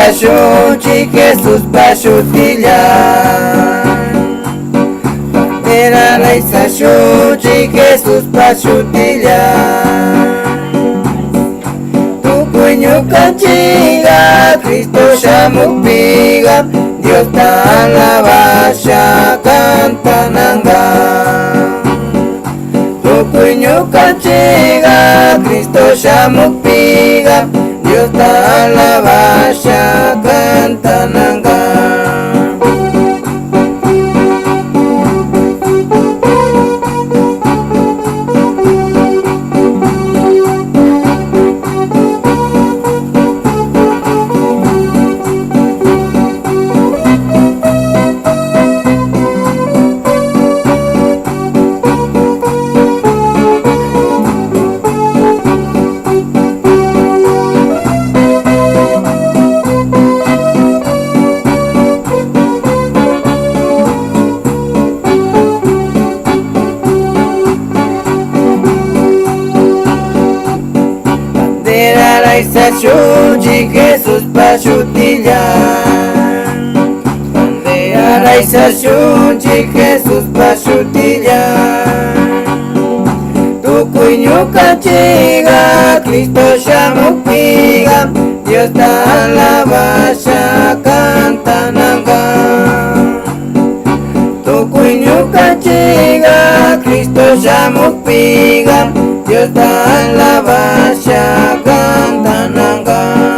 shunchi Jesus pashutilan. Bandera raisa shunchi Jesus pashutilan. Tukuy ñukanchikqa Cristo shamukpiqa Dios ta alabasha cantananqa. Tukuy ñukanchikqa Cristo shamukpiqa Dios ta alabasha cantananqa. Raisa shunchi Jesus pashutilan. Bandera raisa shunchi Jesus pashutilan. Tukuy ñukanchikqa Cristo shamukpiqa Dios ta alabasha cantananqa. Tukuy ñukanchikqa Cristo shamukpiqa Dios ta alabasha cantananqa.